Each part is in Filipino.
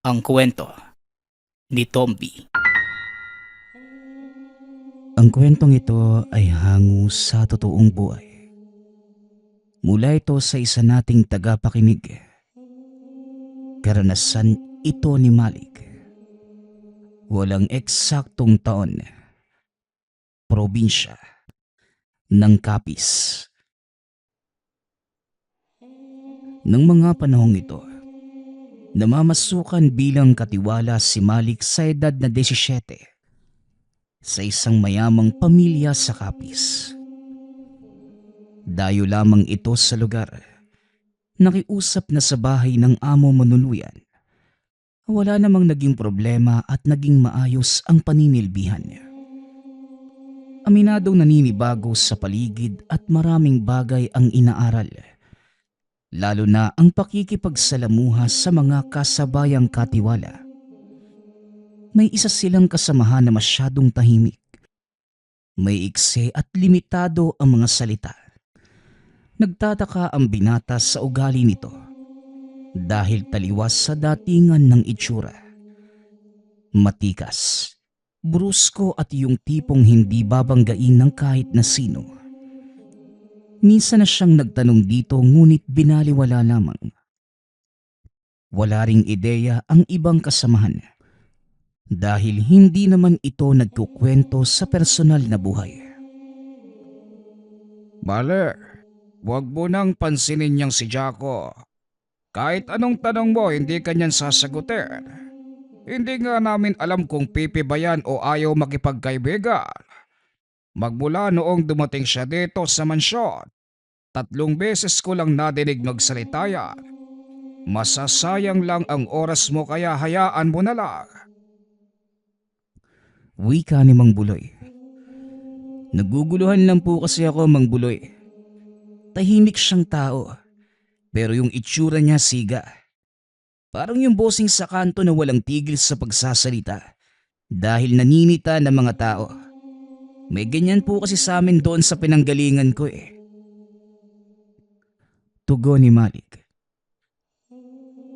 Ang kwento ni Tomby. Ang kwentong ito ay hango sa totoong buhay. Mula ito sa isa nating tagapakinig. Karanasan ito ni Malik. Walang eksaktong taon. Probinsya ng Capiz. Nang mga panahong ito, namamasukan bilang katiwala si Malik sa edad na 17 sa isang mayamang pamilya sa Capiz. Dayo lamang ito sa lugar. Nakiusap na sa bahay ng amo manuluyan. Wala namang naging problema at naging maayos ang paninilbihan niya. Aminadong naninibago sa paligid at maraming bagay ang inaaral. Lalo na ang pakikipagsalamuha sa mga kasabayang katiwala. May isa silang kasamahan na masyadong tahimik. May ikse at limitado ang mga salita. Nagtataka ang binata sa ugali nito dahil taliwas sa datingan ng itsura. Matikas, brusko at yung tipong hindi babanggain ng kahit na sino. Minsan na siyang nagtanong dito ngunit binaliwala lamang. Wala ring ideya ang ibang kasamahan dahil hindi naman ito nagkukwento sa personal na buhay. Bale, wag mo nang pansinin niyang si Jaco. Kahit anong tanong mo, hindi kanyan sasagutin. Hindi nga namin alam kung pipi ba yan o ayaw makipagkaibigan. Magmula noong dumating siya dito sa mansyon, 3 beses ko lang nadinig magsalita yan. Masasayang lang ang oras mo kaya hayaan mo na lang. Wika ni Mang Buloy. Naguguluhan lang po kasi ako, Mang Buloy. Tahimik siyang tao, pero yung itsura niya siga. Parang yung bossing sa kanto na walang tigil sa pagsasalita dahil naninita ng mga tao. May ganyan po kasi sa amin doon sa pinanggalingan ko eh. Tugon ni Malik.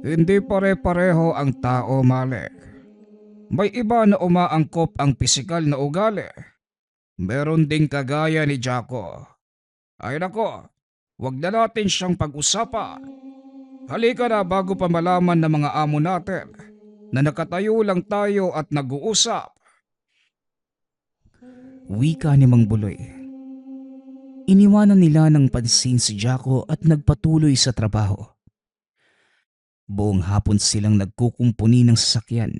Hindi pare-pareho ang tao, Malik. May iba na umaangkop ang pisikal na ugali. Meron ding kagaya ni Jaco. Ay nako, wag na natin siyang pag-usapan. Halika na bago pa malaman ng mga amo natin na nakatayo lang tayo at nag-uusap. Wika ni Mang Buloy. Iniwanan nila ng pansin si Jaco at nagpatuloy sa trabaho. Buong hapon silang nagkukumpuni ng sasakyan.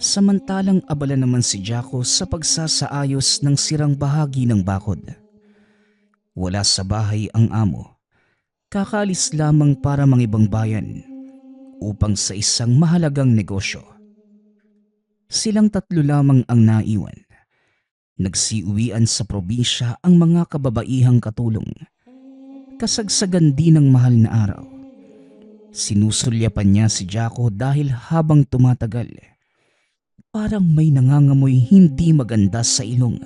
Samantalang abala naman si Jaco sa pagsasaayos ng sirang bahagi ng bakod. Wala sa bahay ang amo. Kakalis lamang para mangibang bayan upang sa isang mahalagang negosyo. Silang 3 lamang ang naiwan. Nagsiuwian sa probinsya ang mga kababaihang katulong. Kasagsagan din ng mahal na araw. Sinusulyapan niya si Jaco dahil habang tumatagal, parang may nangangamoy hindi maganda sa ilong.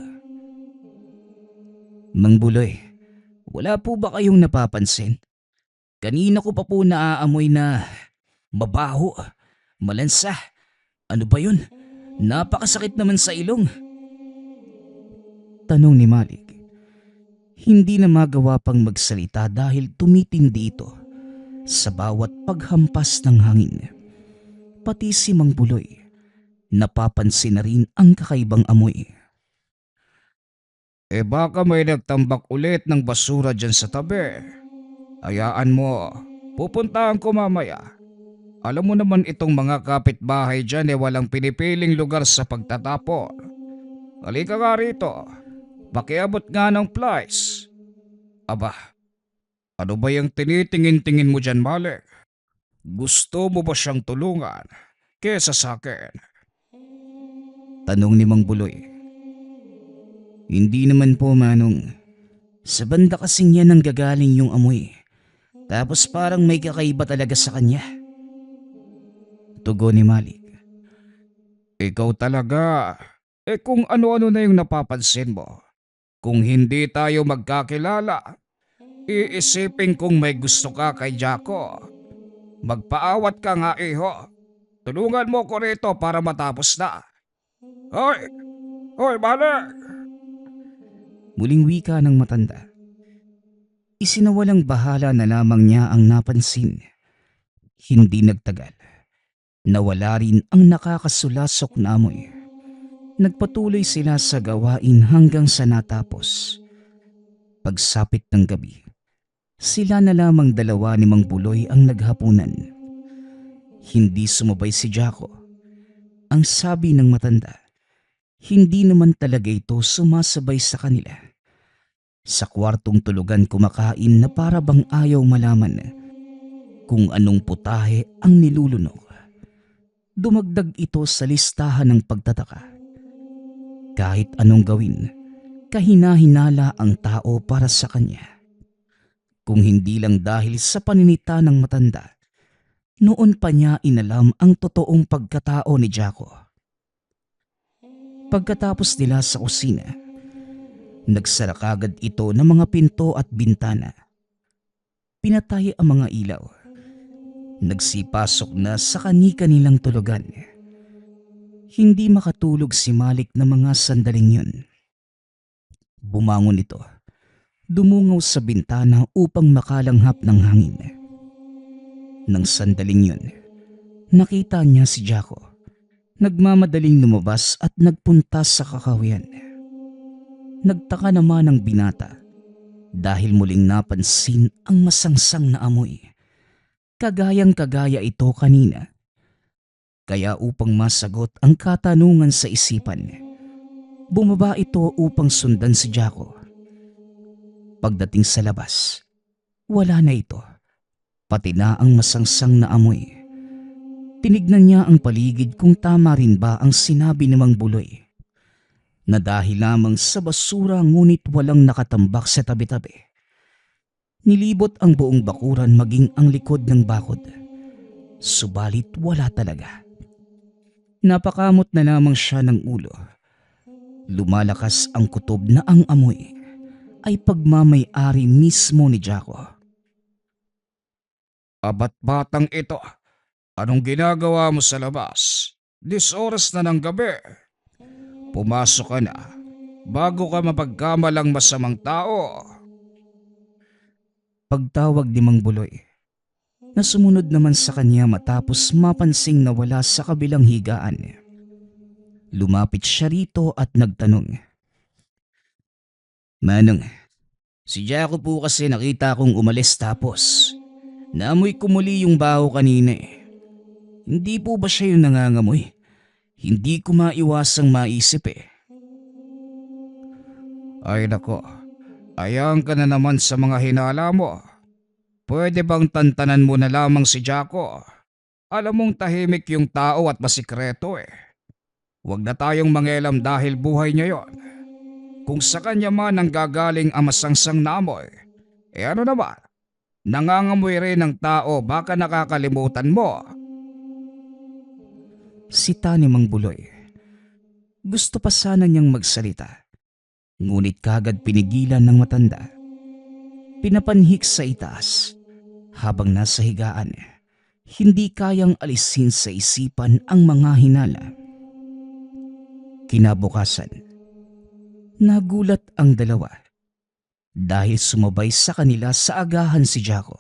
Mang Buloy, wala po ba kayong napapansin? Kanina ko pa po naaamoy na mabaho, malansa. Ano ba yun? Napakasakit naman sa ilong. Tanong ni Malik. Hindi na magawa pang magsalita dahil tumitindi ito sa bawat paghampas ng hangin. Pati si Mang Buloy, napapansin na rin ang kakaibang amoy. Baka may nagtambak ulit ng basura dyan sa tabi. Hayaan mo, pupuntahan ko mamaya. Alam mo naman itong mga kapitbahay dyan walang pinipiling lugar sa pagtatapon. Halika nga rito, pakiabot nga ng plies. Aba, ano ba yung tinitingin-tingin mo dyan, Malik? Gusto mo ba siyang tulungan kesa sa akin? Tanong ni Mang Buloy. Hindi naman po, Manong. Sa banda kasing yan ang gagaling yung amoy. Tapos parang may kakaiba talaga sa kanya. Tugon ni Malik. Ikaw talaga. Kung ano-ano na yung napapansin mo. Kung hindi tayo magkakilala, iisipin kong may gusto ka kay Jaco. Magpaawat ka nga iho. Tulungan mo ko rito para matapos na. Hoy! Hoy, balik! Muling wika ng matanda. Isinawalang bahala na lamang niya ang napansin. Hindi nagtagal. Nawala rin ang nakakasulasok na amoy. Nagpatuloy sila sa gawain hanggang sa natapos. Pagsapit ng gabi, sila na lamang dalawa ni Mang Buloy ang naghapunan. Hindi sumabay si Jaco. Ang sabi ng matanda, hindi naman talaga ito sumasabay sa kanila. Sa kwartong tulugan kumakain na para bang ayaw malaman kung anong putahe ang nilulunok. Dumagdag ito sa listahan ng pagtataka. Kahit anong gawin, kahina-hinala ang tao para sa kanya. Kung hindi lang dahil sa paninita ng matanda, noon pa niya inalam ang totoong pagkatao ni Jaco. Pagkatapos nila sa kusina, nagsara kagad ito ng mga pinto at bintana. Pinatay ang mga ilaw. Nagsipasok na sa kani-kanilang tulugan. Hindi makatulog si Malik na mga sandaling yun. Bumangon ito. Dumungaw sa bintana upang makalanghap ng hangin. Nang sandaling yun, nakita niya si Jaco. Nagmamadaling lumabas at nagpunta sa kakawian. Nagtaka naman ang binata dahil muling napansin ang masangsang na amoy. Kagayang-kagaya ito kanina. Kaya upang masagot ang katanungan sa isipan, bumaba ito upang sundan si Jaco. Pagdating sa labas, wala na ito. Pati na ang masangsang na amoy. Tinignan niya ang paligid kung tama rin ba ang sinabi ni Mang Buloy. Na dahil lamang sa basura ngunit walang nakatambak sa tabi-tabi. Nilibot ang buong bakuran maging ang likod ng bakod. Subalit wala talaga. Napakamot na lamang siya ng ulo. Lumalakas ang kutob na ang amoy ay pagmamay-ari mismo ni Jaco. Abat batang ito, anong ginagawa mo sa labas? 10 oras na ng gabi. Pumasok ka na bago ka mapagkamalang masamang tao. Pagtawag ni Mang Buloy, na sumunod naman sa kanya matapos mapansing nawala sa kabilang higaan. Lumapit siya rito at nagtanong. Manong, si Jaco po kasi nakita kong umalis tapos naamoy ko muli yung baho kanina eh. Hindi po ba siya yung nangangamoy? Hindi ko maiwasang maisip eh. Ay nako, ayan ka na naman sa mga hinala mo. Pwede bang tantanan mo na lamang si Jaco? Alam mong tahimik yung tao at masikreto eh. Huwag na tayong mangelam dahil buhay niya yon. Kung sa kanya man ang gagaling ang masangsang na amoy, ano naman? Nangangamoy rin ng tao, baka nakakalimutan mo. Sita ni Mang Buloy. Gusto pa sana niyang magsalita. Ngunit kagad pinigilan ng matanda. Pinapanhik sa itaas. Habang nasa higaan, hindi kayang alisin sa isipan ang mga hinala. Kinabukasan, nagulat ang dalawa. Dahil sumabay sa kanila sa agahan si Jaco.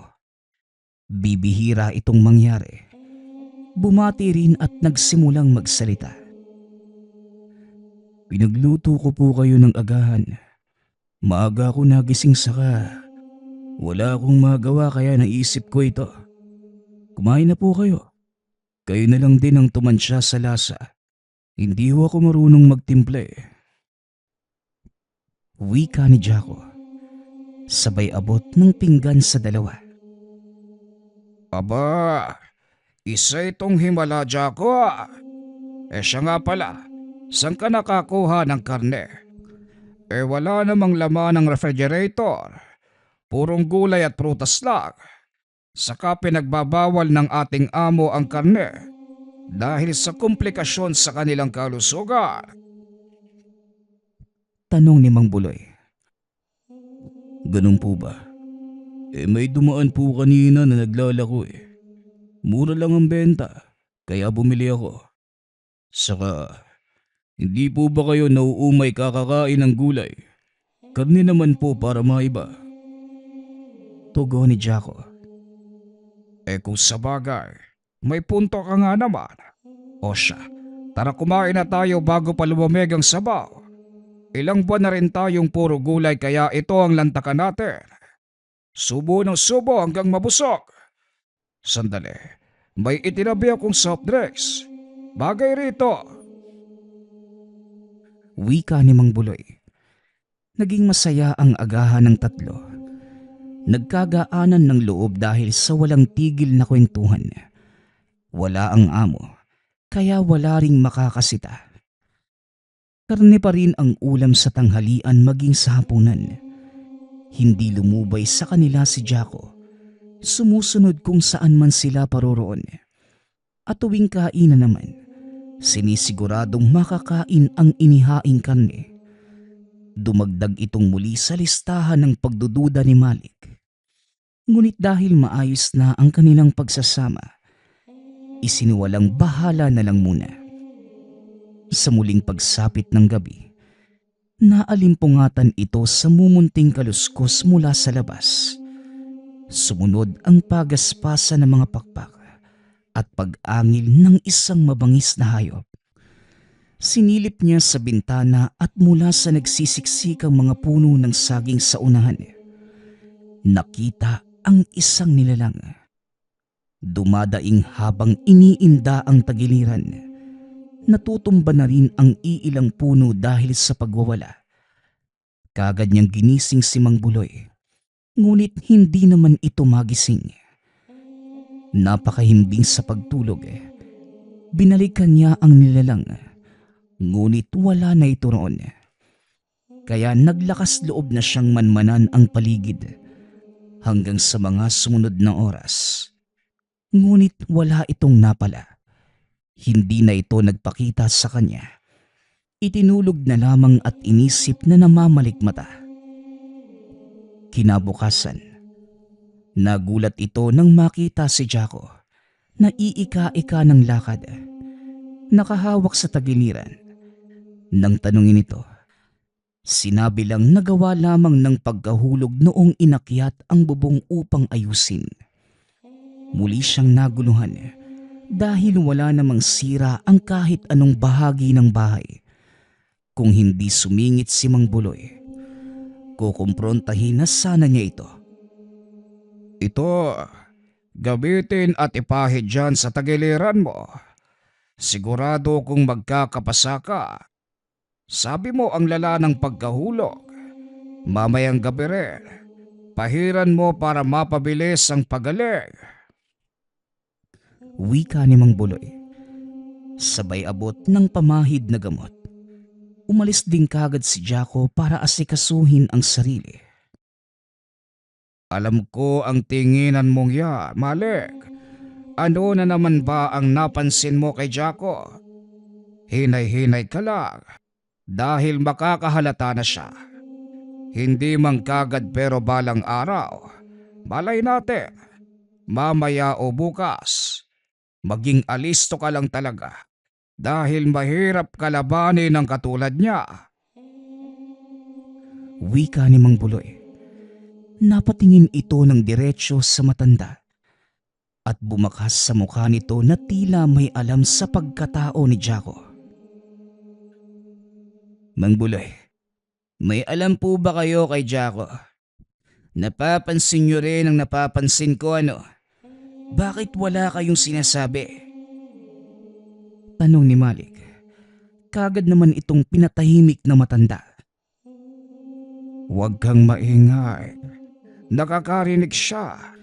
Bibihira itong mangyari. Bumati rin at nagsimulang magsalita. Pinagluto ko po kayo ng agahan. Maaga ako nagising saka. Wala akong magawa kaya naisip ko ito. Kumain na po kayo. Kayo na lang din ang tumansya sa lasa. Hindi ho ako marunong magtimpla eh. Wika ni Jaco. Sabay abot ng pinggan sa dalawa. Aba, isa itong himala, Jaco. Siya nga pala, saan ka nakakuha ng karne? Wala namang laman ng refrigerator. Purong gulay at prutas lang. Saka pinagbabawal ng ating amo ang karne dahil sa komplikasyon sa kanilang kalusugan. Tanong ni Mang Buloy. Ganun po ba? May dumaan po kanina na naglalako eh. Mura lang ang benta. Kaya bumili ako. Saka, hindi po ba kayo nauumay kakakain ng gulay? Karne naman po para maiba. Tugon ni Jaco. Kung sa bagay, may punto ka nga naman. O siya, tara kumain na tayo bago pa lumamig ang sabaw. Ilang buwan na rin tayong puro gulay kaya ito ang lantakan natin. Subo ng subo hanggang mabusog. Sandali, may itinabi akong soft drinks. Bagay rito. Wika ni Mang Buloy. Naging masaya ang agahan ng tatlo. Nagkagaanan ng loob dahil sa walang tigil na kwentuhan. Wala ang amo, kaya wala ring makakasita. Karne pa rin ang ulam sa tanghalian maging sa hapunan. Hindi lumubay sa kanila si Jaco. Sumusunod kung saan man sila paroroon. At tuwing kainan naman, sinisiguradong makakain ang inihaing karne. Dumagdag itong muli sa listahan ng pagdududa ni Malik. Ngunit dahil maayos na ang kanilang pagsasama, isiniwalang bahala na lang muna. Sa muling pagsapit ng gabi, naalimpungatan ito sa mumunting kaluskos mula sa labas. Sumunod ang pagaspasa ng mga pakpak at pag-angil ng isang mabangis na hayop. Sinilip niya sa bintana at mula sa nagsisiksikang mga puno ng saging sa unahan, nakita ang isang nilalang. Dumadaing habang iniinda ang tagiliran. Natutumba na rin ang iilang puno dahil sa pagwawala. Kagad niyang ginising si Mang Buloy, ngunit hindi naman ito magising. Napakahimbing sa pagtulog. Binalikan niya ang nilalang, ngunit wala na ito roon. Kaya naglakas loob na siyang manmanan ang paligid hanggang sa mga sumunod na oras. Ngunit wala itong napala. Hindi na ito nagpakita sa kanya. Itinulog na lamang at inisip na namamalikmata. Kinabukasan, nagulat ito nang makita si Jaco na iika-ika ng lakad. Nakahawak sa tagiliran. Nang tanungin ito, sinabi lang nagawa lamang ng pagkahulog noong inakyat ang bubong upang ayusin. Muli siyang naguluhan dahil wala namang sira ang kahit anong bahagi ng bahay. Kung hindi sumingit si Mang Buloy, kukumprontahin na sana niya ito. Ito, gamitin at ipahid dyan sa tagiliran mo. Sigurado kung magkakapasa ka. Sabi mo ang lala ng pagkahulog. Mamayang gabi rin, pahiran mo para mapabilis ang pagaling. Wika ni Mang Buloy. Sabay abot ng pamahid na gamot. Umalis din kagad si Jaco para asikasuhin ang sarili. Alam ko ang tinginan mong yan, Malik. Ano na naman ba ang napansin mo kay Jaco? Hinay-hinay ka lang dahil makakahalata na siya. Hindi man kagad pero balang araw. Malay natin, mamaya o bukas. Maging alisto ka lang talaga dahil mahirap kalabanin ang katulad niya. Wika ni Mang Buloy. Napatingin ito ng diretsyo sa matanda at bumakas sa mukha nito na tila may alam sa pagkatao ni Jaco. Mang Buloy, may alam po ba kayo kay Jaco? Napapansin niyo rin ang napapansin ko ano? Bakit wala kayong sinasabi? Tanong ni Malik. Kagad naman itong pinatahimik na matanda. Huwag kang maingay. Nakakarinig siya.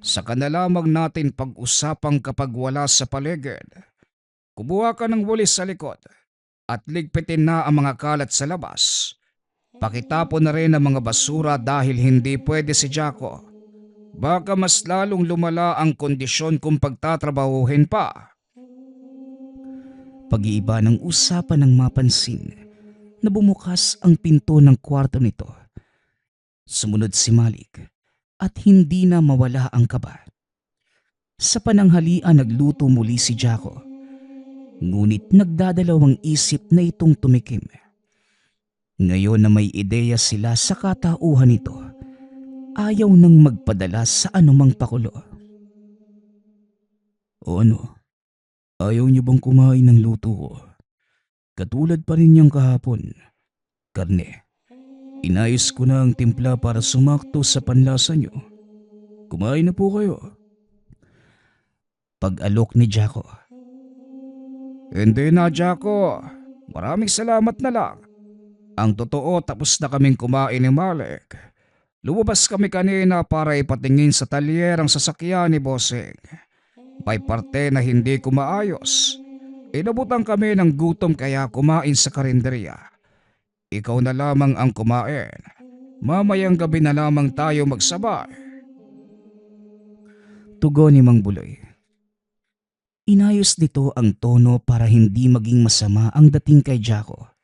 Saka na lamang natin pag-usapang kapag wala sa paligid. Kumuha ka ng walis sa likod at ligpitin na ang mga kalat sa labas. Pakitapon na rin ang mga basura dahil hindi pwede si Jaco. Baka mas lalong lumala ang kondisyon kung pagtatrabahuhin pa. Pag-iiba ng usapan ng mapansin na bumukas ang pinto ng kwarto nito. Sumunod si Malik at hindi na mawala ang kaba. Sa pananghalian nagluto muli si Jaco. Ngunit nagdadalawang isip na itong tumikim. Ngayon na may ideya sila sa katauhan nito, ayaw nang magpadala sa anumang pakulo. O ano, ayaw niyo bang kumain ng luto ko? Katulad pa rin niyang kahapon. Karne, inayos ko na ang timpla para sumakto sa panlasa niyo. Kumain na po kayo. Pag-alok ni Jaco. Hindi na, Jaco. Maraming salamat na lang. Ang totoo, tapos na kaming kumain ni Malik. Lumabas kami kanina para ipatingin sa talyer ang sasakyan ni Bossing. May parte na hindi ko maayos. Inabutan kami ng gutom kaya kumain sa karinderya. Ikaw na lamang ang kumain. Mamayang gabi na lamang tayo magsabay. Tugon ni Mang Buloy. Inayos nito ang tono para hindi maging masama ang dating kay Jaco.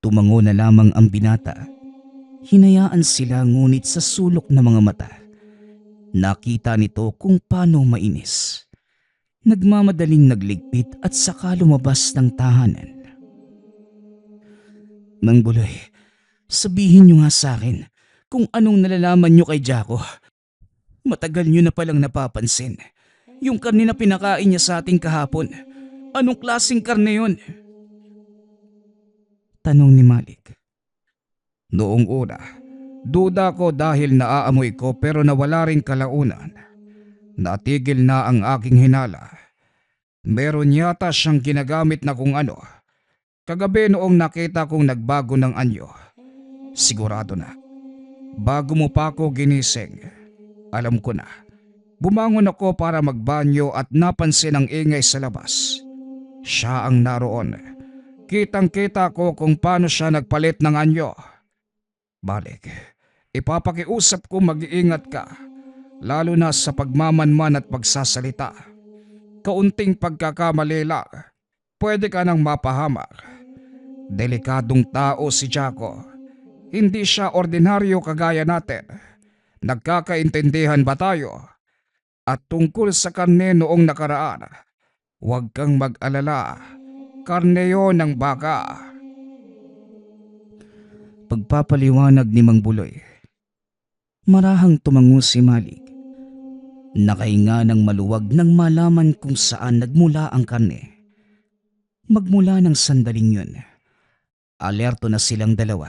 Tumango na lamang ang binata. Hinayaan sila ngunit sa sulok ng mga mata. Nakita nito kung paano mainis. Nagmamadaling nagligpit at saka lumabas ng tahanan. Mang Buloy, sabihin niyo nga sa akin kung anong nalalaman niyo kay Jaco. Matagal niyo na palang napapansin. Yung karne na pinakain niya sa ating kahapon. Anong klaseng karne yun? Tanong ni Malik. Noong una, duda ko dahil naaamoy ko pero nawala rin kalaunan. Natigil na ang aking hinala. Meron yata siyang ginagamit na kung ano. Kagabi noong nakita kong nagbago ng anyo. Sigurado na. Bago mo pa ako ginising, alam ko na. Bumangon ako para magbanyo at napansin ang ingay sa labas. Siya ang naroon. Kitang-kita ko kung paano siya nagpalit ng anyo. Balik, ipapakiusap ko mag-iingat ka, lalo na sa pagmamanman at pagsasalita. Kaunting pagkakamali lang, pwede ka nang mapahamak. Delikadong tao si Jaco. Hindi siya ordinaryo kagaya natin. Nagkakaintindihan ba tayo? At tungkol sa karne noong nakaraan, huwag kang mag-alala. Karne yon ng baka. Pagpapaliwanag ni Mang Buloy. Marahang tumango si Malik. Nakahinga ng maluwag nang malaman kung saan nagmula ang karne. Magmula ng sandaling yun, alerto na silang dalawa.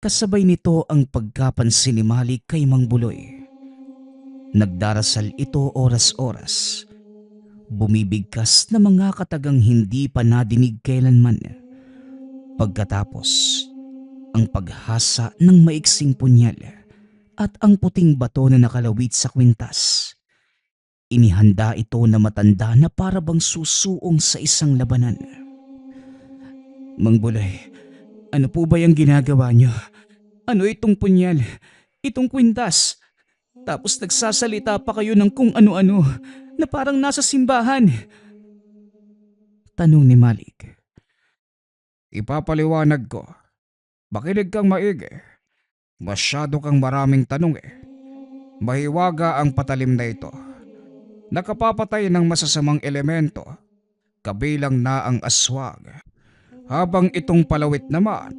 Kasabay nito ang pagkapansin ni Malik kay Mang Buloy. Nagdarasal ito oras-oras. Bumibigkas na mga katagang hindi pa nadinig kailanman. Pagkatapos, ang paghasa ng maiksing punyal at ang puting bato na nakalawit sa kwintas. Inihanda ito na matanda na para bang susuong sa isang labanan. Mang Buloy, ano po ba yung ginagawa niyo? Ano itong punyal? Itong kwintas? Tapos nagsasalita pa kayo ng kung ano-ano na parang nasa simbahan. Tanong ni Malik. Ipapaliwanag ko. Makinig kang maigi. Masyado kang maraming tanong eh. Mahiwaga ang patalim na ito. Nakapapatay ng masasamang elemento. Kabilang na ang aswang. Habang itong palawit naman,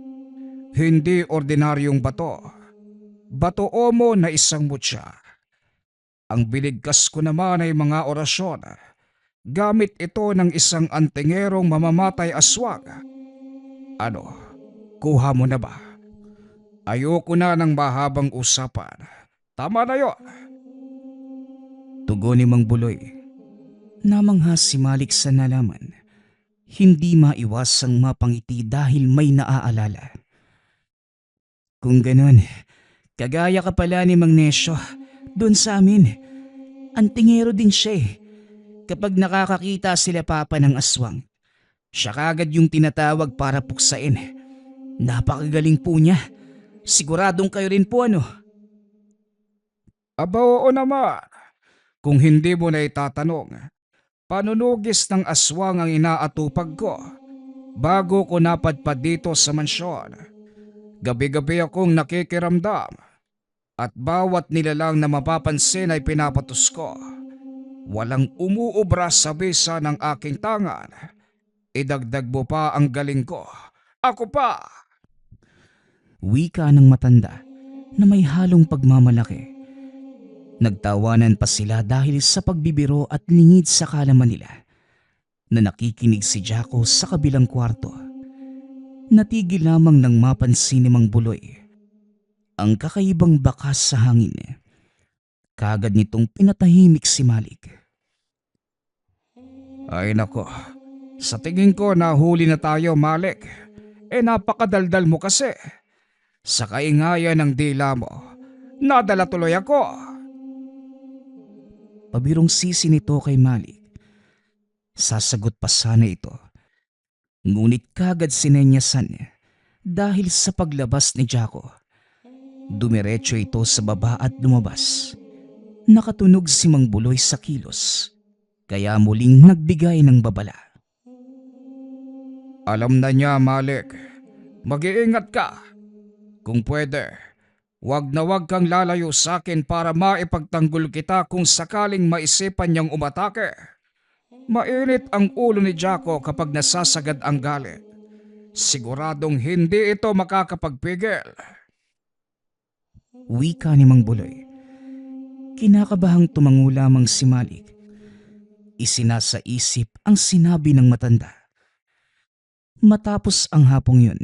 hindi ordinaryong bato. Bato omo na isang mutya. Ang binigkas ko naman ay mga orasyon. Gamit ito ng isang antingerong mamamatay aswang. Ano, kuha mo na ba? Ayoko na ng mahabang usapan. Tama na yon. Tugon ni Mang Buloy. Namangha si Malik sa nalaman. Hindi maiwasang mapangiti dahil may naaalala. Kung ganon, kagaya ka pala ni Mang Nesyo, doon sa amin. Antingero din siya eh. Kapag nakakakita sila papa ng aswang, siya kagad yung tinatawag para puksain. Napakagaling po niya. Siguradong kayo rin po ano? Aba oo naman. Kung hindi mo na itatanong, panunugis ng aswang ang inaatupag ko bago ko napadpad dito sa mansyon. Gabi-gabi akong nakikiramdam at bawat nilalang na mapapansin ay pinapatos ko. Walang umuubra sa bisa ng aking tangan. Idagdag mo pa ang galing ko. Ako pa! Wika ng matanda na may halong pagmamalaki. Nagtawanan pa sila dahil sa pagbibiro at lingid sa kalaman nila na nakikinig si Jaco sa kabilang kwarto. Natigil lamang nang mapansin ni Mang Buloy ang kakaibang bakas sa hangin. Kagad nitong pinatahimik si Malik. Ay nako, sa tingin ko nahuli na tayo, Malik. Napakadaldal mo kasi. Sa kaingayan ng dila mo, nadala tuloy ako. Pabirong sisi nito kay Malik. Sasagot pa sana ito. Ngunit kagad sinenyasan dahil sa paglabas ni Jaco. Dumiretso ito sa baba at lumabas. Nakatunog si Mang Buloy sa kilos, kaya muling nagbigay ng babala. Alam na niya, Malik. Mag-iingat ka. Kung pwede, wag na wag kang lalayo sa akin para maipagtanggol kita kung sakaling maisipan niyang umatake. Mainit ang ulo ni Jaco kapag nasasagad ang galit. Siguradong hindi ito makakapagpigil. Wika ni Mang Buloy. Kinakabahang tumango lamang si Malik. Isinasaisip ang sinabi ng matanda. Matapos ang hapong yun,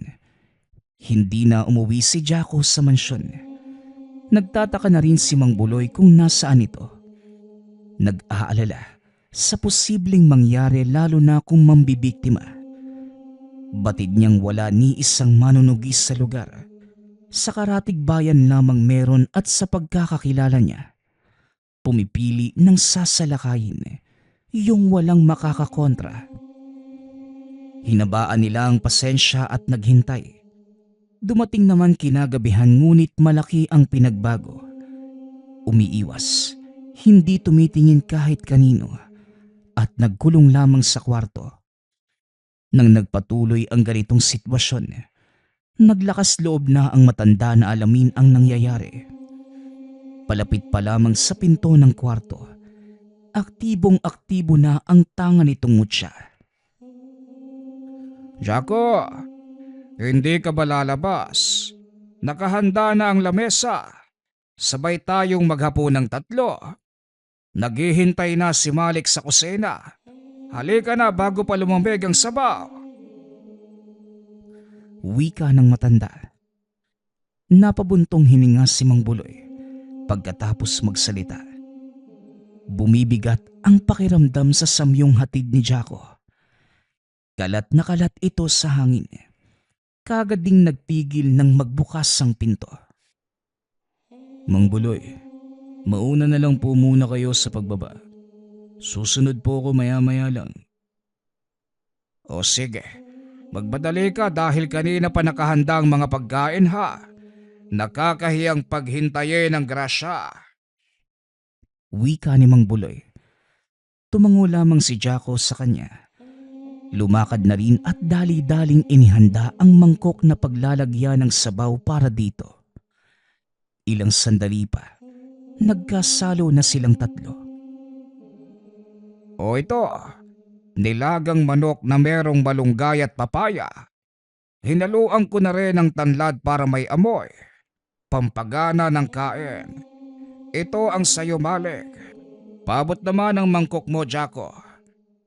hindi na umuwi si Jaco sa mansyon. Nagtataka na rin si Mang Buloy kung nasaan ito. Nag-aalala sa posibleng mangyari lalo na kung mambibiktima. Batid niyang wala ni isang manunugis sa lugar. Sa karatig bayan lamang meron at sa pagkakakilala niya, pumipili ng sasalakayin yung walang makakakontra. Hinabaan nila ang pasensya at naghintay. Dumating naman kinagabihan ngunit malaki ang pinagbago. Umiiwas, hindi tumitingin kahit kanino at nagkulong lamang sa kwarto. Nang nagpatuloy ang ganitong sitwasyon, naglakas loob na ang matanda na alamin ang nangyayari. Palapit pa lamang sa pinto ng kwarto, aktibong-aktibo na ang tanga nitong mutya. Jaco, hindi ka ba lalabas? Nakahanda na ang lamesa. Sabay tayong maghapunan ng 3. Naghihintay na si Malik sa kusina. Halika na bago pa lumamig ang sabaw. Wika ng matanda. Napabuntong hininga si Mang Buloy pagkatapos magsalita. Bumibigat ang pakiramdam sa samyong hatid ni Jaco. Kalat na kalat ito sa hangin. Kagad ding nagpigil nang magbukas ang pinto. Mang Buloy, mauna na lang po muna kayo sa pagbaba. Susunod po ako maya-maya lang. O sige, magmadali ka dahil kanina pa nakahanda ang mga pagkain ha. Nakakahiyang paghintayin ng grasya. Wika ni Mang Buloy. Tumango lamang si Jaco sa kanya. Lumakad na rin at dali-daling inihanda ang mangkok na paglalagyan ng sabaw para dito. Ilang sandali pa, nagkasalo na silang 3. O ito, nilagang manok na merong malunggay at papaya. Hinaluan ko na rin ng tanlad para may amoy. Pampagana ng kain. Ito ang sayo, Malik. Paabot naman ang mangkok mo, Jaco,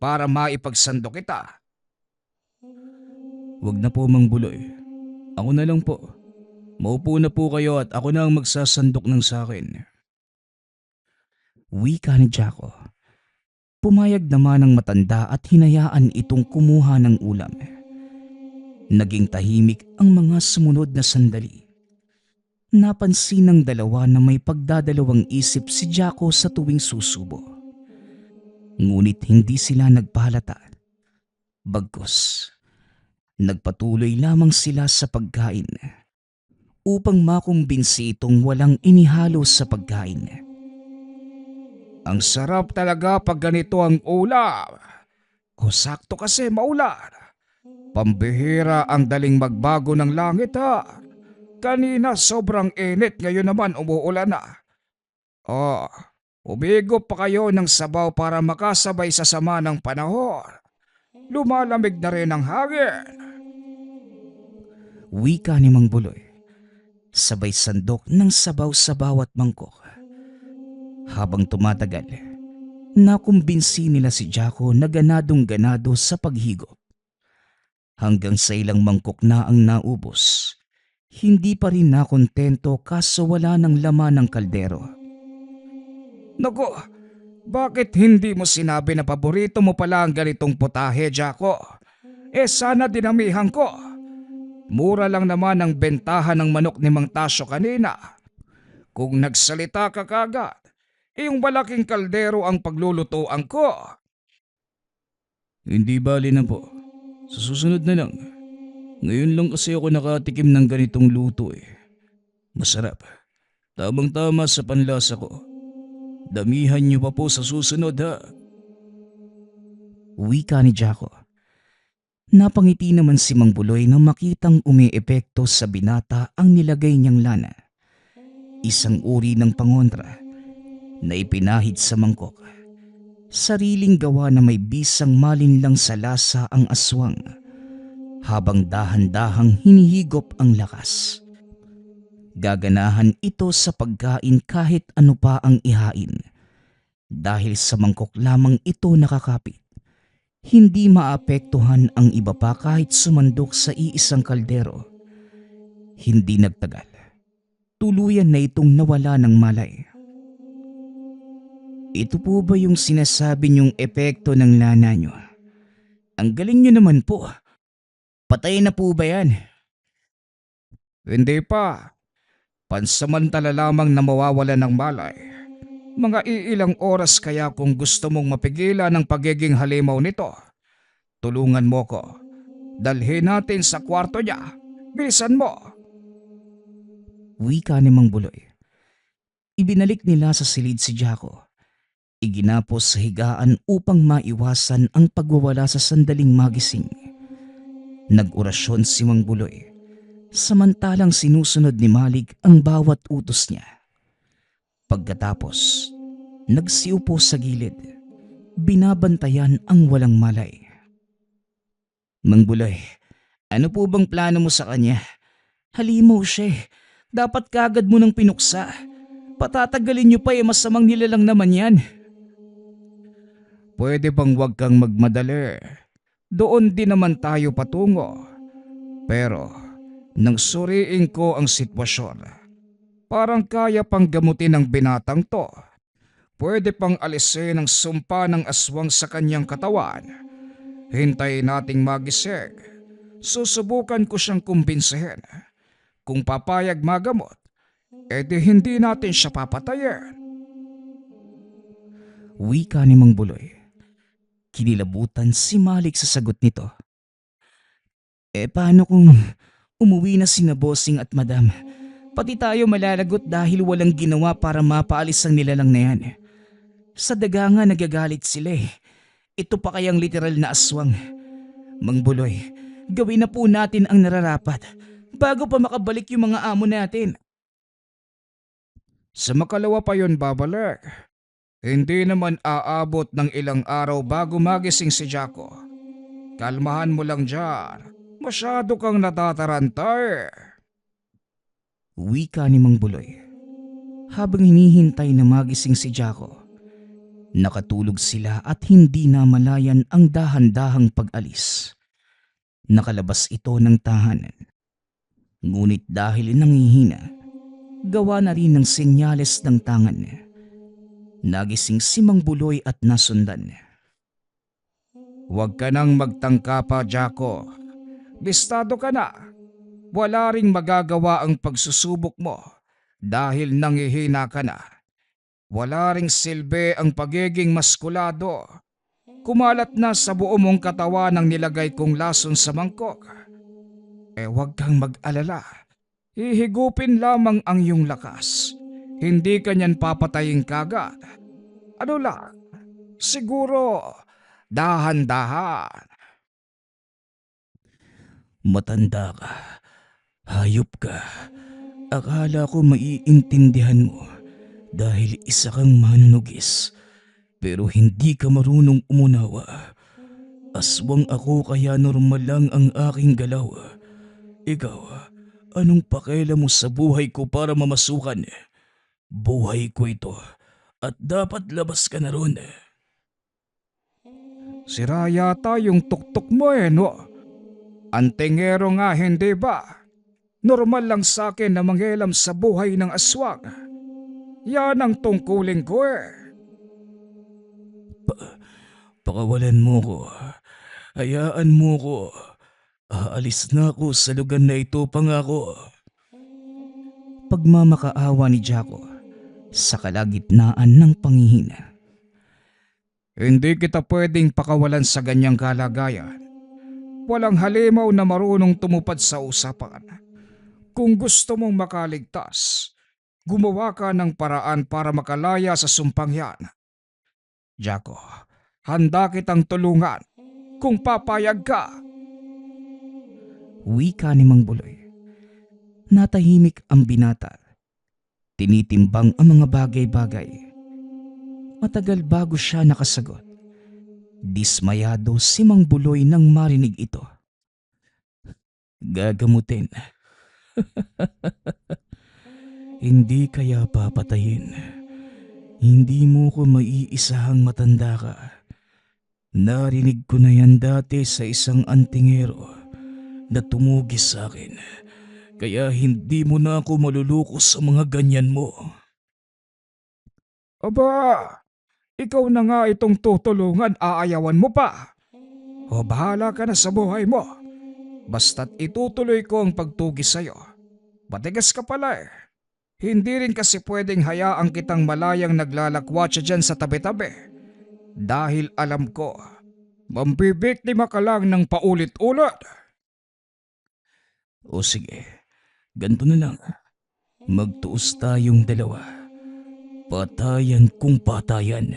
para maipagsando kita. Wag na po, Mang Buloy. Ako na lang po. Maupo na po kayo at ako na ang magsasandok ng sakin. Wika ni Jaco. Pumayag naman ang matanda at hinayaan itong kumuha ng ulam. Naging tahimik ang mga sumunod na sandali. Napansin ng dalawa na may pagdadalawang isip si Jaco sa tuwing susubo. Ngunit hindi sila nagpahalata. Bagkus, nagpatuloy lamang sila sa pagkain upang makumbinsi itong walang inihalo sa pagkain. Ang sarap talaga pag ganito ang ulam. O sakto kasi maulan. Pambihira ang daling magbago ng langit ha. Kanina sobrang init, ngayon naman umuulan na. Oh, Umigop pa kayo ng sabaw para makasabay sa sama ng panahon. Lumalamig na rin ang hangin. Wika ni Mang Buloy. Sabay sandok ng sabaw sa bawat mangkok. Habang tumatagal, nakumbinsi nila si Jaco na ganadong-ganado sa paghigop. Hanggang sa ilang mangkok na ang naubos, hindi pa rin nakontento kaso wala ng laman ng kaldero. Naku, bakit hindi mo sinabi na paborito mo pala ang ganitong putahe, Jaco? Sana dinamihan ko. Mura lang naman ang bentahan ng manok ni Mang Tasyo kanina. Kung nagsalita ka kagad, yung malaking kaldero ang paglulutuan ko. Hindi bali na po. Sa susunod na lang. Ngayon lang kasi ako nakatikim ng ganitong luto eh. Masarap. Tamang-tama sa panlasa ko. Damihan niyo pa po sa susunod ha. Wika ni Jaco. Napangiti naman si Mang Buloy nang makitang umiepekto sa binata ang nilagay niyang lana. Isang uri ng pangontra na ipinahid sa mangkok. Sariling gawa na may bisang malinlang sa lasa ang aswang habang dahan-dahang hinihigop ang lakas. Gaganahan ito sa pagkain kahit ano pa ang ihain. Dahil sa mangkok lamang ito nakakapit. Hindi maapektuhan ang iba pa kahit sumandok sa iisang kaldero. Hindi nagtagal. Tuluyan na itong nawala ng malay. Ito po ba yung sinasabi niyong epekto ng lana niyo? Ang galing niyo naman po. Patay na po ba yan? Hindi pa. Pansamantala lamang na mawawala ng malay. Mga iilang oras kaya kung gusto mong mapigilan ang pagiging halimaw nito. Tulungan mo ko. Dalhin natin sa kwarto niya. Bilisan mo. Wika ni Mang Buloy. Ibinalik nila sa silid si Jaco. Iginapos sa higaan upang maiwasan ang pagwawala sa sandaling magising. Nag-orasyon si Mang Buloy. Samantalang sinusunod ni Malig ang bawat utos niya. Pagkatapos, nagsiupo sa gilid. Binabantayan ang walang malay. Mang Buloy, ano po bang plano mo sa kanya? Halimaw siya eh. Dapat kagad mo nang pinuksa. Patatagalin niyo pa masamang nilalang naman yan. Pwede bang wag kang magmadali? Doon din naman tayo patungo. Pero, nang suriin ko ang sitwasyon, parang kaya pang gamutin ang binatang to. Pwede pang alisin ang sumpa ng aswang sa kanyang katawan. Hintayin nating magising. Susubukan ko siyang kumbinsihin. Kung papayag magamot, edi hindi natin siya papatayin. Wika ni Mang Buloy. Kinilabutan si Malik sa sagot nito. Paano kung umuwi na sina Bossing at Madam? Pati tayo malalagot dahil walang ginawa para mapaalis ang nilalang na yan. Sa daga nga nagagalit sila eh. Ito pa kayang literal na aswang. Mang Buloy, gawin na po natin ang nararapat bago pa makabalik yung mga amo natin. Sa makalawa pa yun babalik. Hindi naman aabot ng ilang araw bago magising si Jaco. Kalmahan mo lang dyan. Masyado kang natatarantay. Wika ni Mang Buloy. Habang hinihintay na magising si Jaco, nakatulog sila at hindi namalayan ang dahan-dahang pag-alis. Nakalabas ito ng tahanan. Ngunit dahil nangihina, gawa na rin ng senyales ng tangan. Nagising si Mang Buloy at nasundan. Huwag ka nang magtangka pa, Jaco. Listado ka na. Wala ring magagawa ang pagsusubok mo dahil nangihina ka na. Wala ring silbi ang pagiging maskulado. Kumalat na sa buo mong katawan ang nilagay kong lason sa mangkok. Huwag kang mag-alala. Hihigupin lamang ang iyong lakas. Hindi ka niyan papatayin kagad. Ano lang, siguro dahan-dahan. Matanda ka. Hayop ka. Akala ko maiintindihan mo. dahil isa kang manunugis pero hindi ka marunong umunawa. Aswang ako kaya normal lang ang aking galaw. Ikaw, anong pakialam mo sa buhay ko para mamasukan? Buhay ko ito at dapat labas ka na ron. Sira yata yung tuktok mo no? Antingero nga hindi ba? Normal lang sa akin na manghilam sa buhay ng aswang. Yan ang tungkulin ko Pakawalan mo ko. Hayaan mo ko. Aalis na ako sa lugar na ito, pangako. Pagmamakaawa ni Jaco sa kalagitnaan ng panghihina. Hindi kita pwedeng pakawalan sa ganyang kalagayan. Walang halimaw na marunong tumupad sa usapan. Kung gusto mong makaligtas, gumawa ka ng paraan para makalaya sa sumpang yan. Jaco, handa kitang tulungan kung papayag ka. Wika ni Mang Buloy. Natahimik ang binata. Tinitimbang ang mga bagay-bagay. Matagal bago siya nakasagot. Dismayado si Mang Buloy nang marinig ito. Gagamutin. Hindi kaya papatayin. Hindi mo ko maiisahang matanda ka. Narinig ko na yan dati sa isang antingero na tumugis sa akin. Kaya hindi mo na ako maluluko sa mga ganyan mo. Aba, ikaw na nga itong tutulungan, aayawan mo pa. O bahala ka na sa buhay mo. Basta't itutuloy ko ang pagtugis sa'yo. Matigas ka pala Hindi rin kasi pwedeng hayaan kitang malayang naglalakwatsa dyan sa tabi-tabi. Dahil alam ko, mambibiktima ka lang ng paulit-ulit. O sige, ganito na lang. Magtuos tayong dalawa. Patayan kung patayan.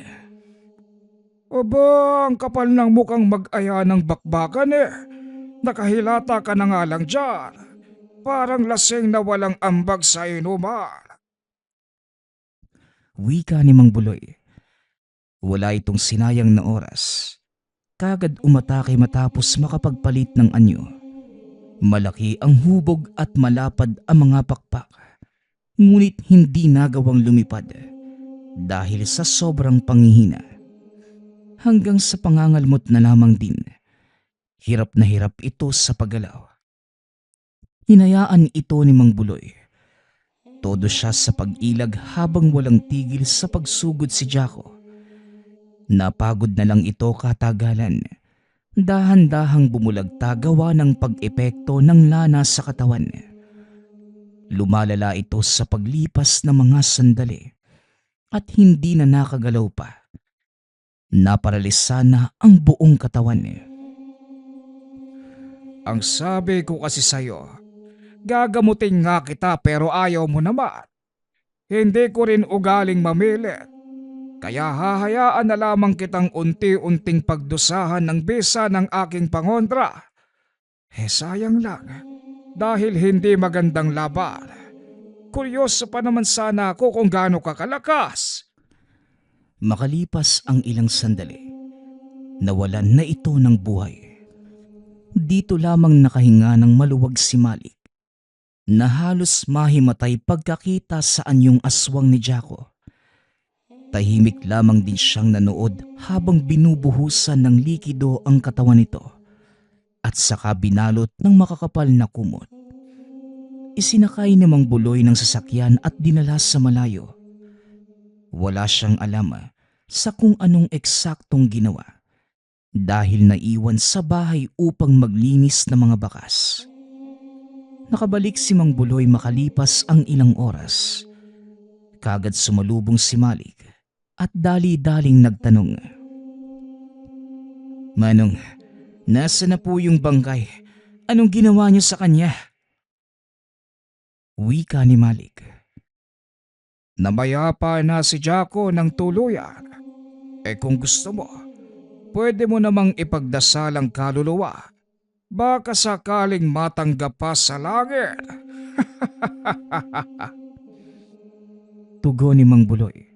Aba, ang kapal ng mukhang mag-aya ng bakbakan Nakahilata ka na nga lang dyan. Parang lasing na walang ambag sa inuman. Wika ni Mang Buloy. Wala itong sinayang na oras. Kagad umatake matapos makapagpalit ng anyo. Malaki ang hubog at malapad ang mga pakpak. Ngunit hindi nagawang lumipad dahil sa sobrang panghihina. Hanggang sa pangangalmot na lamang din. Hirap na hirap ito sa paggalaw. Hinayaan ito ni Mang Buloy. Todo siya sa pag-ilag habang walang tigil sa pagsugod si Jaco. Napagod na lang ito katagalan. Dahan-dahang bumulagta gawa ng pag-epekto ng lana sa katawan. Lumalala ito sa paglipas ng mga sandali at hindi na nakagalaw pa. Naparalisa na ang buong katawan. Ang sabi ko kasi sa'yo, gagamutin nga kita pero ayaw mo naman. Hindi ko rin ugaling mamilit. Kaya hahayaan na lamang kitang unti-unting pagdusahan ng bisa ng aking pangontra. Sayang lang, dahil hindi magandang laban. Kuryoso pa naman sana ako kung gaano ka kalakas. Makalipas ang ilang sandali, nawalan na ito ng buhay. Dito lamang nakahinga ng maluwag si Malik, na halos mahimatay pagkakita sa anyong aswang ni Jaco. Tahimik lamang din siyang nanood habang binubuhusan ng likido ang katawan nito at saka binalot ng makakapal na kumot. Isinakay ni Mang Buloy ng sasakyan at dinala sa malayo. Wala siyang alam sa kung anong eksaktong ginawa dahil naiwan sa bahay upang maglinis ng mga bakas. Nakabalik si Mang Buloy makalipas ang ilang oras. Kagad sumalubong si Malik at dali-daling nagtanong. "Manong, nasa na po yung bangkay? Anong ginawa niyo sa kanya?" Wika ni Malik. Namayapa na si Jaco ng tuluyan. Kung gusto mo, pwede mo namang ipagdasal ang kaluluwa. Baka sakaling matanggap pa sa langit. Tugon ni Mang Buloy.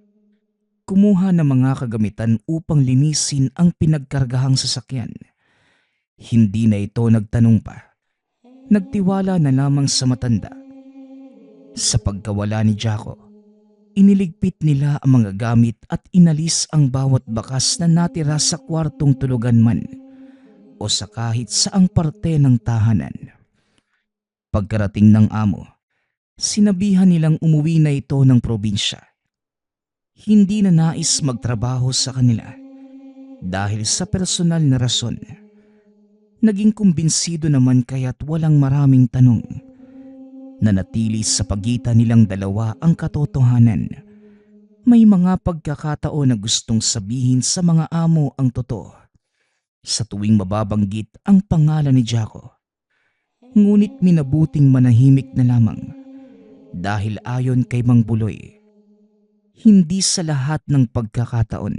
Kumuha ng mga kagamitan upang linisin ang pinagkargahang sasakyan. Hindi na ito nagtanong pa. Nagtiwala na lamang sa matanda. Sa pagkawala ni Jaco, iniligpit nila ang mga gamit at inalis ang bawat bakas na natira sa kwartong tulugan man o sa kahit saang parte ng tahanan. Pagkarating ng amo, sinabihan nilang umuwi na ito ng probinsya. Hindi na nais magtrabaho sa kanila dahil sa personal na rason. Naging kumbinsido naman kaya't walang maraming tanong. Nanatili sa pagitan nilang dalawa ang katotohanan. May mga pagkakataon na gustong sabihin sa mga amo ang totoo sa tuwing mababanggit ang pangalan ni Jaco. Ngunit minabuting manahimik na lamang dahil ayon kay Mang Buloy, hindi sa lahat ng pagkakataon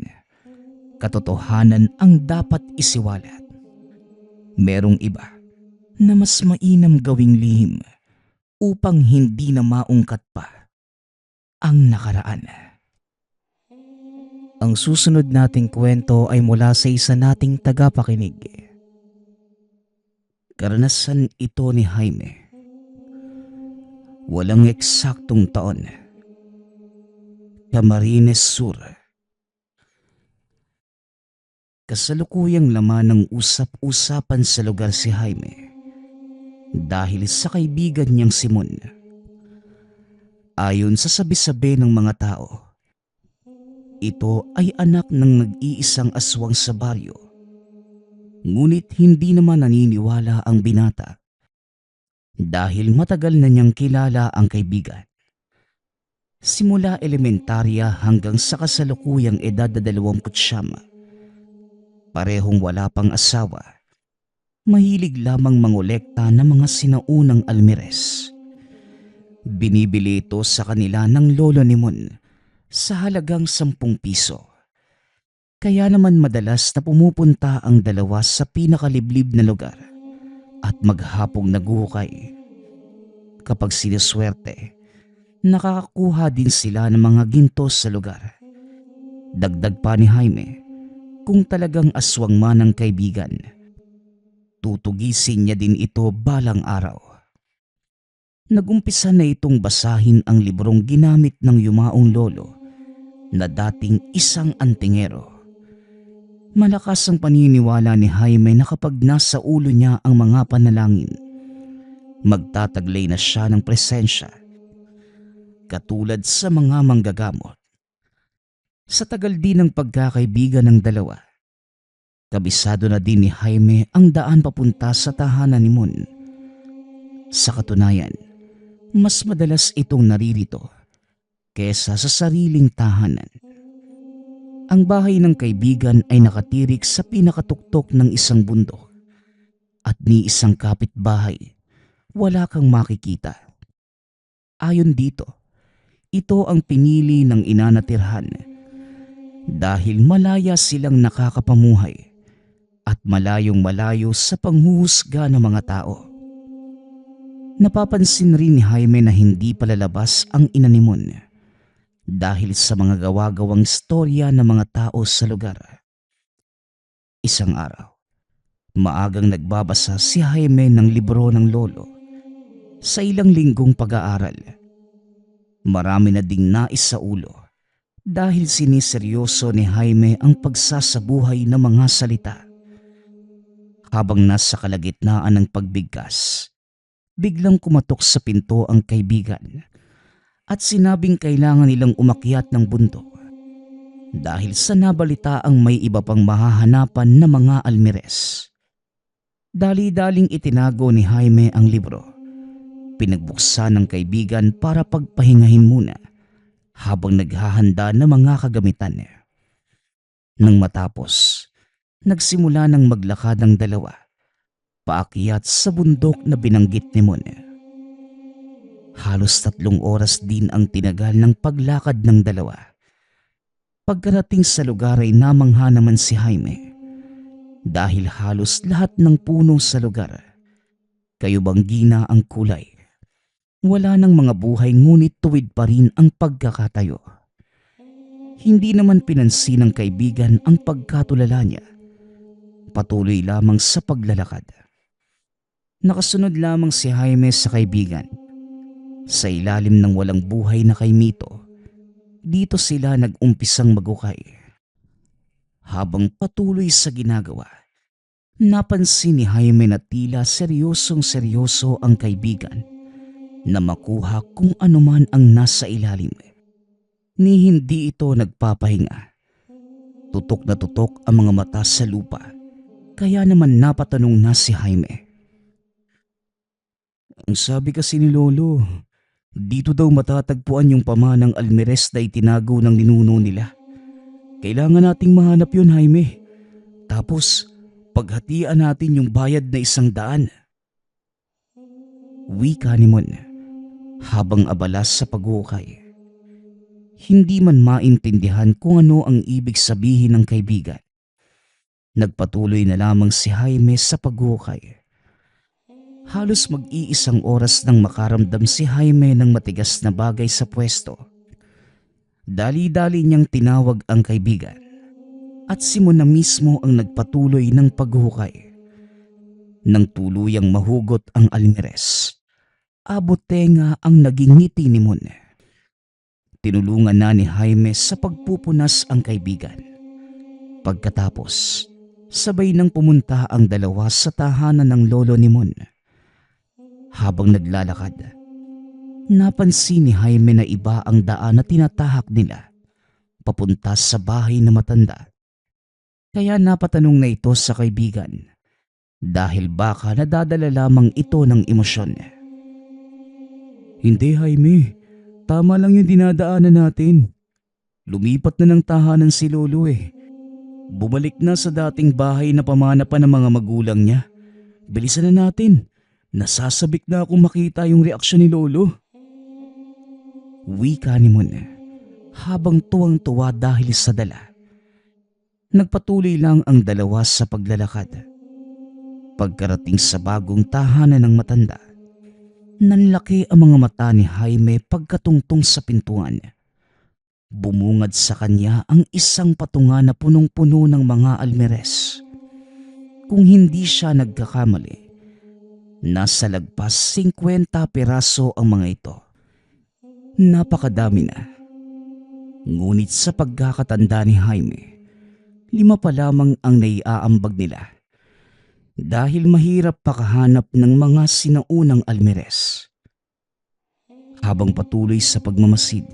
katotohanan ang dapat isiwalat. Merong iba na mas mainam gawing lihim upang hindi na maungkat pa ang nakaraan. Ang susunod nating kwento ay mula sa isa nating tagapakinig. Karanasan ito ni Jaime. Walang eksaktong taon. Camarines Sur. Kasalukuyang laman ng usap-usapan sa lugar si Jaime dahil sa kaibigan niyang si Mon. Ayon sa sabi-sabi ng mga tao, ito ay anak ng nag-iisang aswang sa baryo. Ngunit hindi naman naniniwala ang binata dahil matagal na niyang kilala ang kaibigan. Simula elementarya hanggang sa kasalukuyang edad na 29, parehong wala pang asawa. Mahilig lamang mangolekta ng mga sinaunang almires. Binibili ito sa kanila ng lolo ni Mon sa halagang 10 piso. Kaya naman madalas na pumupunta ang dalawa sa pinakaliblib na lugar at maghapong naguhukay. Kapag sinuswerte, nakakakuha din sila ng mga ginto sa lugar. Dagdag pa ni Jaime, kung talagang aswang man ang kaibigan, tutugisin niya din ito balang araw. Nagumpisa na itong basahin ang librong ginamit ng yumaong lolo na dating isang antingero. Malakas ang paniniwala ni Jaime na kapag nasa ulo niya ang mga panalangin, magtataglay na siya ng presensya, katulad sa mga manggagamot. Sa tagal din ng pagkakaibigan ng dalawa, kabisado na din ni Jaime ang daan papunta sa tahanan ni Mon. Sa katunayan, mas madalas itong naririto kesa sa sariling tahanan. Ang bahay ng kaibigan ay nakatirik sa pinakatuktok ng isang bundok at ni isang kapitbahay wala kang makikita. Ayon dito, ito ang pinili ng inanatirhan dahil malaya silang nakakapamuhay at malayong malayo sa panghuhusga ng mga tao. Napapansin rin ni Jaime na hindi palalabas ang ina ni Mon dahil sa mga gawa-gawang istorya ng mga tao sa lugar. Isang araw, maagang nagbabasa si Jaime ng libro ng lolo. Sa ilang linggong pag-aaral, marami na ding nais sa ulo dahil siniseryoso ni Jaime ang pagsasabuhay ng mga salita. Habang nasa kalagitnaan ng pagbigkas, biglang kumatok sa pinto ang kaibigan at sinabing kailangan nilang umakyat ng bundok dahil sa nabalita ang may iba pang mahahanapan na mga almires. Dali-daling itinago ni Jaime ang libro. Pinagbuksan ng kaibigan para pagpahingahin muna habang naghahanda ng mga kagamitan. Nang matapos, nagsimula ng maglakad ang dalawa paakyat sa bundok na binanggit ni Mon. Halos 3 oras din ang tinagal ng paglakad ng dalawa. Pagkarating sa lugar ay namangha naman si Jaime dahil halos lahat ng puno sa lugar kayubanggina ang kulay. Wala ng mga buhay ngunit tuwid pa rin ang pagkakatayo. Hindi naman pinansin ng kaibigan ang pagkatulala niya. Patuloy lamang sa paglalakad. Nakasunod lamang si Jaime sa kaibigan. Sa ilalim ng walang buhay na kay Mito, dito sila nag-umpisang magukay. Habang patuloy sa ginagawa, napansin ni Jaime na tila seryosong seryoso ang kaibigan na makuha kung anuman ang nasa ilalim. Ni hindi ito nagpapahinga. Tutok na tutok ang mga mata sa lupa, kaya naman napatanong na si Jaime. Ang sabi kasi ni Lolo, dito daw matatagpuan yung pamanang Almirez na itinago ng ninuno nila. Kailangan nating mahanap yun, Jaime. Tapos, paghatian natin yung bayad na 100. Wika ni Mon habang abala sa pag-uukay. Hindi man maintindihan kung ano ang ibig sabihin ng kaibigan. Nagpatuloy na lamang si Jaime sa pag-uukay. Halos mag-iisang oras nang makaramdam si Jaime ng matigas na bagay sa pwesto. Dali-dali niyang tinawag ang kaibigan at si Mon na mismo ang nagpatuloy ng paghuhukay. Nang tuluyang mahugot ang Almirez, abot tenga ang naging ngiti ni Mon. Tinulungan na ni Jaime sa pagpupunas ang kaibigan. Pagkatapos, sabay nang pumunta ang dalawa sa tahanan ng lolo ni Mon. Habang naglalakad, napansin ni Jaime na iba ang daan na tinatahak nila papunta sa bahay na matanda. Kaya napatanong na ito sa kaibigan dahil baka nadadala lamang ito ng emosyon. Hindi, Jaime. Tama lang yung dinadaanan natin. Lumipat na ng tahanan si Lolo eh. Bumalik na sa dating bahay na pamana pa ng mga magulang niya. Bilisan na natin. Nasasabik na akong makita yung reaksyon ni Lolo. Wika ni Mon habang tuwang-tuwa dahil sa dala. Nagpatuloy lang ang dalawa sa paglalakad. Pagkarating sa bagong tahanan ng matanda, nanlaki ang mga mata ni Jaime pagkatungtong sa pintuan. Bumungad sa kanya ang isang patungan na punong-puno ng mga Almirez. Kung hindi siya nagkakamali, nasa lagpas 50 piraso ang mga ito. Napakadami na. Ngunit sa pagkakatanda ni Jaime, 5 pa lamang ang naiaambag nila. Dahil mahirap pakahanap ng mga sinaunang Almirez. Habang patuloy sa pagmamasid,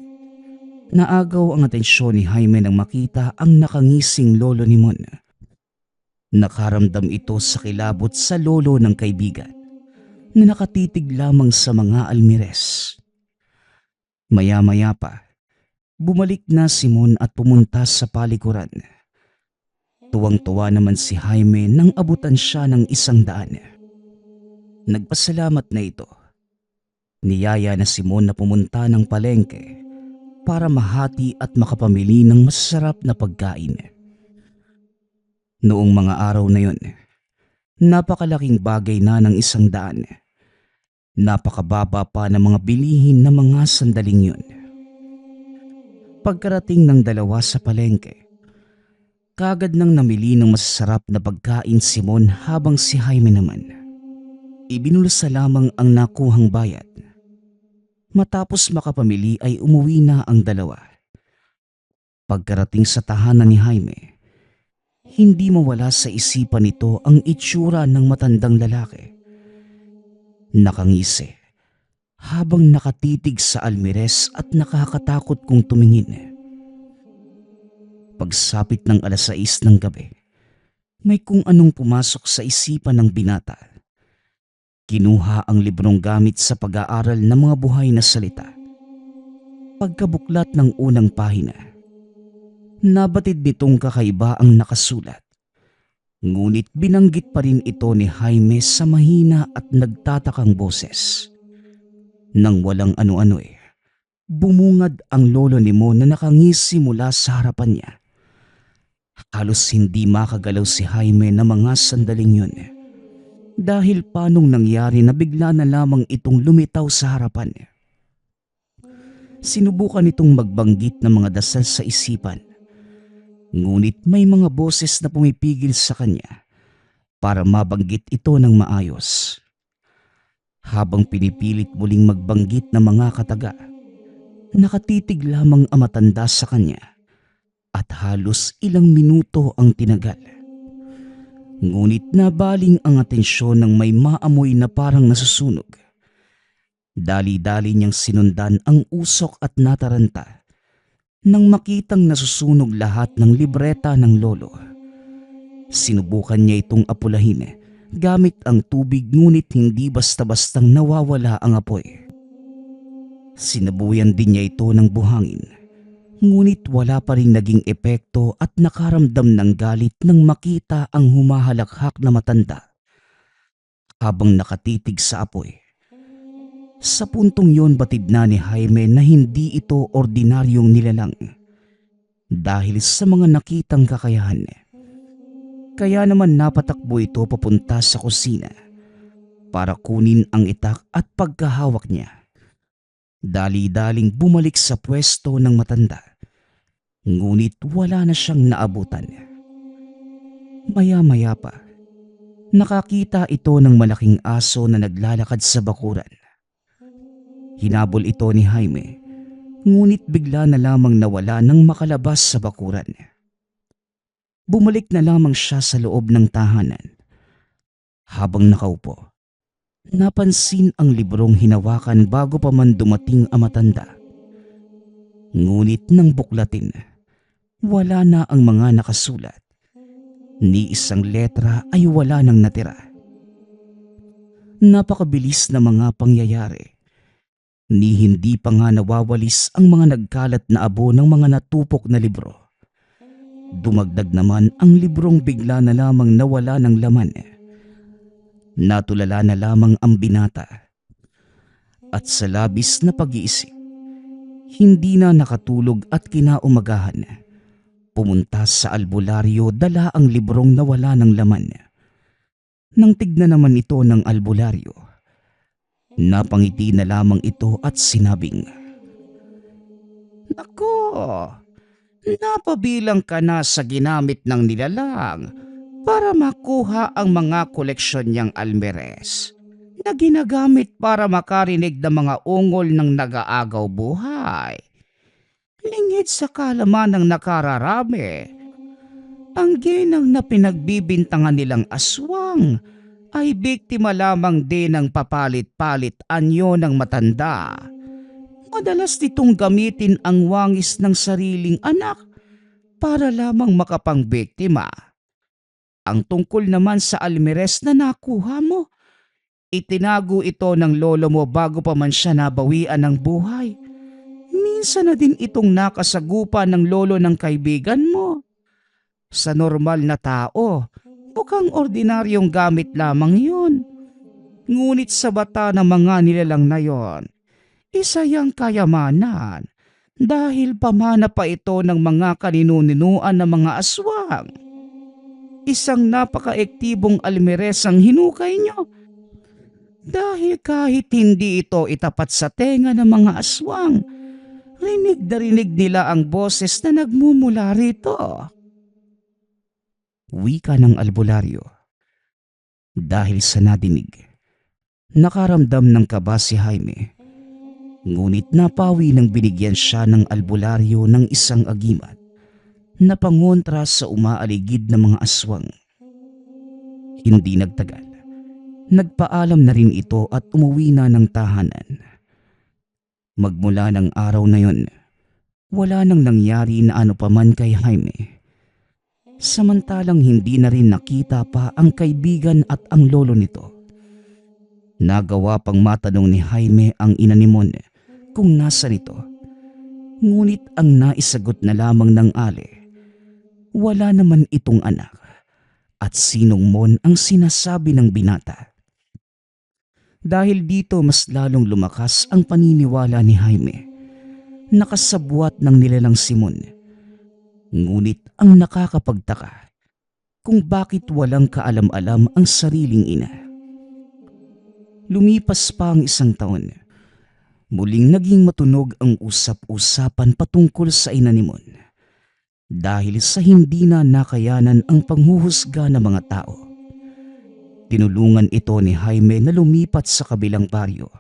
naagaw ang atensyon ni Jaime nang makita ang nakangising lolo ni Mon. Nakaramdam ito sa kilabot sa lolo ng kaibigan na nakatitig lamang sa mga Almirez. Maya-maya pa, bumalik na si Mon at pumunta sa palikuran. Tuwang-tuwa naman si Jaime nang abutan siya ng 100. Nagpasalamat na ito. Niyaya na si Mon na pumunta ng palengke para mahati at makapamili ng masarap na pagkain. Noong mga araw na yon, napakalaking bagay na ng 100. Napakababa pa ng mga bilihin na mga sandaling yun. Pagkarating ng dalawa sa palengke, kagad nang namili ng masasarap na pagkain si Mon habang si Jaime naman ibinulsa lamang ang nakuhang bayad. Matapos makapamili ay umuwi na ang dalawa. Pagkarating sa tahanan ni Jaime, hindi mawala sa isipan nito ang itsura ng matandang lalaki. Nakangisi habang nakatitig sa Almirez at nakakatakot kung tumingin. Pagsapit ng 6:00 ng gabi, may kung anong pumasok sa isipan ng binata. Kinuha ang librong gamit sa pag-aaral ng mga buhay na salita. Pagkabuklat ng unang pahina, nabatid nitong kakaiba ang nakasulat. Ngunit binanggit pa rin ito ni Jaime sa mahina at nagtatakang boses. Nang walang ano-ano bumungad ang lolo ni Mon na nakangisi mula sa harapan niya. Halos hindi makagalaw si Jaime na mga sandaling yun. Dahil paanong nangyari na bigla na lamang itong lumitaw sa harapan. Sinubukan itong magbanggit ng mga dasal sa isipan. Ngunit may mga boses na pumipigil sa kanya para mabanggit ito ng maayos. Habang pinipilit muling magbanggit ng mga kataga, nakatitig lamang ang matanda sa kanya at halos ilang minuto ang tinagal. Ngunit nabaling ang atensyon ng may maamoy na parang nasusunog. Dali-dali niyang sinundan ang usok at nataranta nang makitang nasusunog lahat ng libreta ng lolo. Sinubukan niya itong apulahin gamit ang tubig ngunit hindi basta-bastang nawawala ang apoy. Sinabuyan din niya ito ng buhangin, ngunit wala pa rin naging epekto at nakaramdam ng galit nang makita ang humahalakhak na matanda habang nakatitig sa apoy. Sa puntong yon batid na ni Jaime na hindi ito ordinaryong nilalang dahil sa mga nakitang kakayahan. Kaya naman napatakbo ito papunta sa kusina para kunin ang itak at pagkahawak niya. Dali-daling bumalik sa pwesto ng matanda, ngunit wala na siyang naabutan. Maya-maya pa, nakakita ito ng malaking aso na naglalakad sa bakuran. Hinabol ito ni Jaime, ngunit bigla na lamang nawala nang makalabas sa bakuran. Bumalik na lamang siya sa loob ng tahanan. Habang nakaupo, napansin ang librong hinawakan bago pa man dumating ang matanda. Ngunit nang buklatin, wala na ang mga nakasulat. Ni isang letra ay wala nang natira. Napakabilis na mga pangyayari. Ni hindi pa nga nawawalis ang mga nagkalat na abo ng mga natupok na libro. Dumagdag naman ang librong bigla na lamang nawala ng laman. Natulala na lamang ang binata. At sa labis na pag-iisip, hindi na nakatulog at kinaumagahan. Pumunta sa albularyo, dala ang librong nawala ng laman. Nang tignan naman ito ng albularyo, napangiti na lamang ito at sinabing, "Nako, napabilang ka na sa ginamit ng nilalang para makuha ang mga koleksyon niyang almeres na ginagamit para makarinig ng mga ungol ng nag-aagaw buhay. Lingid sa kalaman ng nakararami, ang ginang na pinagbibintangan nilang aswang ay biktima lamang din ng papalit-palit anyo ng matanda. Madalas nitong gamitin ang wangis ng sariling anak para lamang makapangbiktima. Ang tungkol naman sa almeres na nakuha mo, itinago ito ng lolo mo bago pa man siya nabawian ng buhay. Minsan na din itong nakasagupa ng lolo ng kaibigan mo. Sa normal na tao, mukhang ordinaryong gamit lamang yun. Ngunit sa bata ng mga nilalang na yon, isa yang kayamanan dahil pamana pa ito ng mga kaninu-ninuan ng mga aswang. Isang napaka-ektibong almeres ang hinukay nyo. Dahil kahit hindi ito itapat sa tenga ng mga aswang, rinig na rinig nila ang boses na nagmumula rito." Wika ng albularyo. Dahil sa nadinig, nakaramdam ng kaba si Jaime. Ngunit napawi nang binigyan siya ng albularyo ng isang agimat na pangontra sa umaaligid na mga aswang. Hindi nagtagal, nagpaalam na rin ito at umuwi na ng tahanan. Magmula ng araw na yon, wala nang nangyari na ano paman kay Jaime. Samantalang hindi na rin nakita pa ang kaibigan at ang lolo nito. Nagawa pang matanong ni Jaime ang ina ni Mon kung nasa nito. Ngunit ang naisagot na lamang ng ale, wala naman itong anak at sinong Mon ang sinasabi ng binata. Dahil dito mas lalong lumakas ang paniniwala ni Jaime. Nakasabwat ng nilalang si Mon. Ngunit ang nakakapagtaka kung bakit walang kaalam-alam ang sariling ina. Lumipas pa ang 1 taon. Muling naging matunog ang usap-usapan patungkol sa inanimon dahil sa hindi na nakayanan ang panghuhusga ng mga tao. Tinulungan ito ni Jaime na lumipat sa kabilang baryo.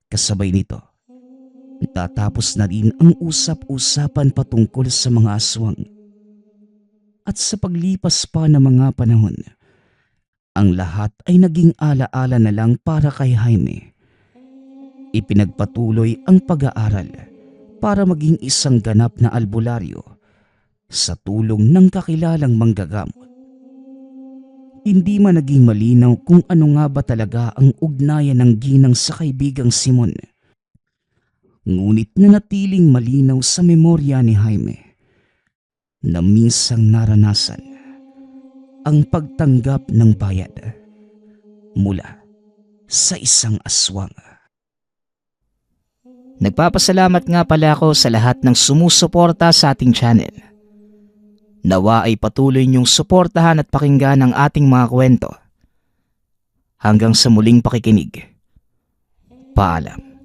Kasabay nito, tatapos na rin ang usap-usapan patungkol sa mga aswang. At sa paglipas pa ng mga panahon, ang lahat ay naging alaala na lang para kay Jaime. Ipinagpatuloy ang pag-aaral para maging isang ganap na albularyo sa tulong ng kakilalang manggagamot. Hindi man naging malinaw kung ano nga ba talaga ang ugnayan ng ginang sa kaibigang Simon. Ngunit nanatiling malinaw sa memorya ni Jaime na minsang naranasan ang pagtanggap ng bayad mula sa isang aswang. Nagpapasalamat nga pala ako sa lahat ng sumusuporta sa ating channel. Nawa ay patuloy niyong suportahan at pakinggan ang ating mga kwento. Hanggang sa muling pakikinig. Paalam.